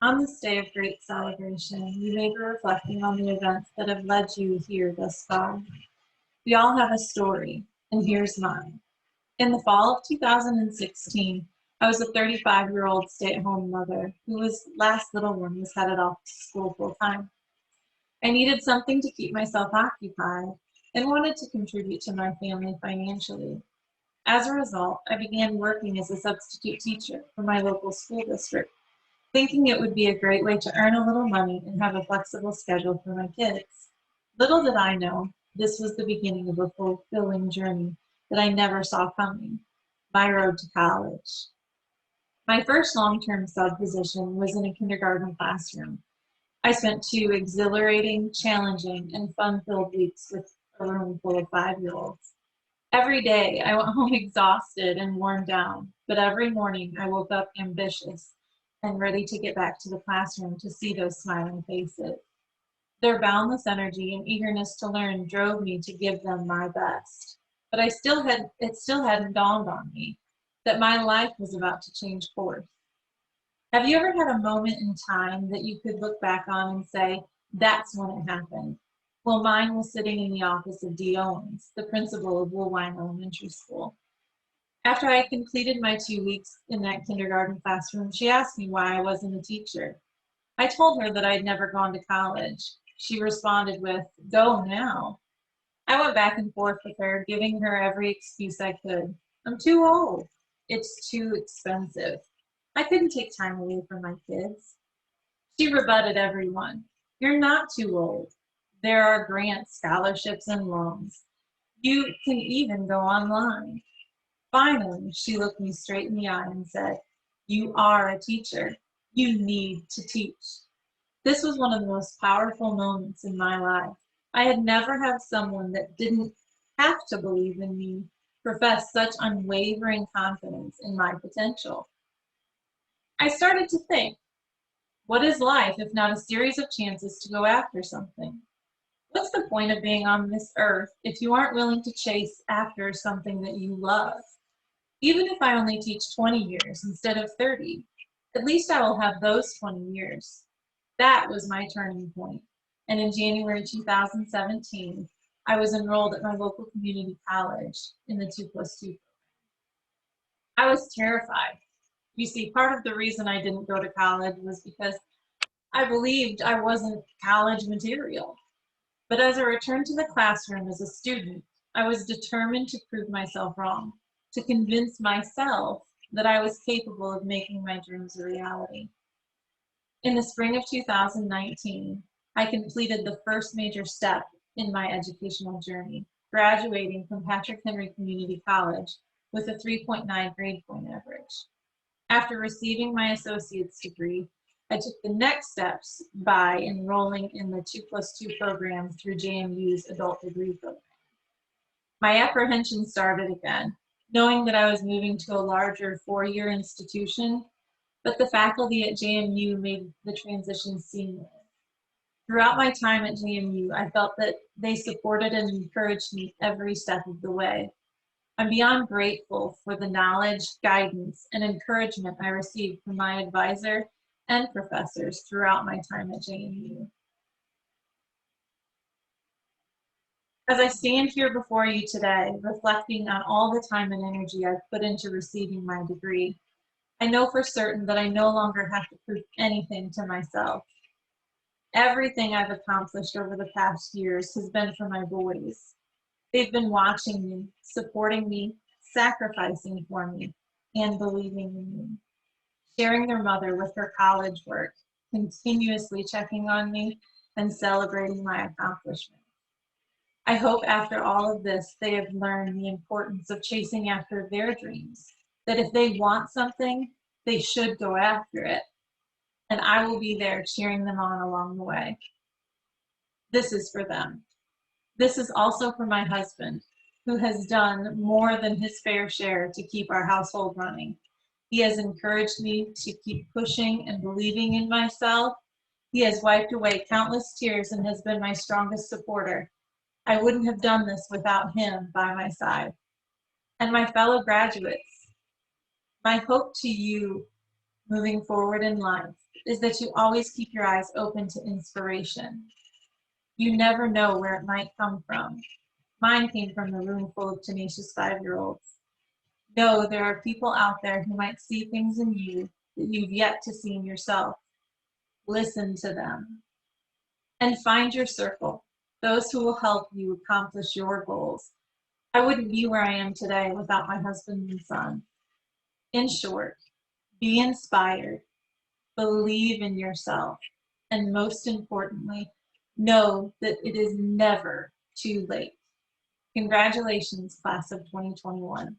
On this day of great celebration, you may be reflecting on the events that have led you here thus far. We all have a story, and here's mine. In the fall of 2016, I was a 35-year-old stay-at-home mother whose last little one was headed off to school full-time. I needed something to keep myself occupied and wanted to contribute to my family financially. As a result, I began working as a substitute teacher for my local school district, thinking it would be a great way to earn a little money and have a flexible schedule for my kids. Little did I know, this was the beginning of a fulfilling journey that I never saw coming, my road to college. My first long-term sub position was in a kindergarten classroom. I spent 2 exhilarating, challenging, and fun-filled weeks with a room full of 5-year-olds. Every day I went home exhausted and worn down, but every morning I woke up ambitious and ready to get back to the classroom to see those smiling faces. Their boundless energy and eagerness to learn drove me to give them my best. But it still hadn't dawned on me that my life was about to change course. Have you ever had a moment in time that you could look back on and say, that's when it happened? Well, mine was sitting in the office of Dee Owens, the principal of Woolwine Elementary School. After I had completed my 2 weeks in that kindergarten classroom, she asked me why I wasn't a teacher. I told her that I'd never gone to college. She responded with, "Go now." I went back and forth with her, giving her every excuse I could. I'm too old. It's too expensive. I couldn't take time away from my kids. She rebutted everyone. You're not too old. There are grants, scholarships, and loans. You can even go online. Finally, she looked me straight in the eye and said, "You are a teacher. You need to teach." This was one of the most powerful moments in my life. I had never had someone that didn't have to believe in me profess such unwavering confidence in my potential. I started to think, what is life if not a series of chances to go after something? What's the point of being on this earth if you aren't willing to chase after something that you love? Even if I only teach 20 years instead of 30, at least I will have those 20 years. That was my turning point. And in January 2017, I was enrolled at my local community college in the 2+2 program. I was terrified. You see, part of the reason I didn't go to college was because I believed I wasn't college material. But as I returned to the classroom as a student, I was determined to prove myself wrong, to convince myself that I was capable of making my dreams a reality. In the spring of 2019, I completed the first major step in my educational journey, graduating from Patrick Henry Community College with a 3.9 grade point average. After receiving my associate's degree, I took the next steps by enrolling in the 2+2 program through JMU's adult degree program. My apprehension started again, knowing that I was moving to a larger 4-year institution, but the faculty at JMU made the transition seamless. Throughout my time at JMU, I felt that they supported and encouraged me every step of the way. I'm beyond grateful for the knowledge, guidance, and encouragement I received from my advisor and professors throughout my time at JMU. As I stand here before you today, reflecting on all the time and energy I've put into receiving my degree, I know for certain that I no longer have to prove anything to myself. Everything I've accomplished over the past years has been for my boys. They've been watching me, supporting me, sacrificing for me, and believing in me. Sharing their mother with her college work, continuously checking on me, and celebrating my accomplishments. I hope after all of this, they have learned the importance of chasing after their dreams, that if they want something, they should go after it. And I will be there cheering them on along the way. This is for them. This is also for my husband, who has done more than his fair share to keep our household running. He has encouraged me to keep pushing and believing in myself. He has wiped away countless tears and has been my strongest supporter. I wouldn't have done this without him by my side. And my fellow graduates, my hope to you moving forward in life is that you always keep your eyes open to inspiration. You never know where it might come from. Mine came from the room full of tenacious 5-year-olds. Know there are people out there who might see things in you that you've yet to see in yourself. Listen to them. And find your circle, those who will help you accomplish your goals. I wouldn't be where I am today without my husband and son. In short, be inspired, believe in yourself, and most importantly, know that it is never too late. Congratulations, class of 2021.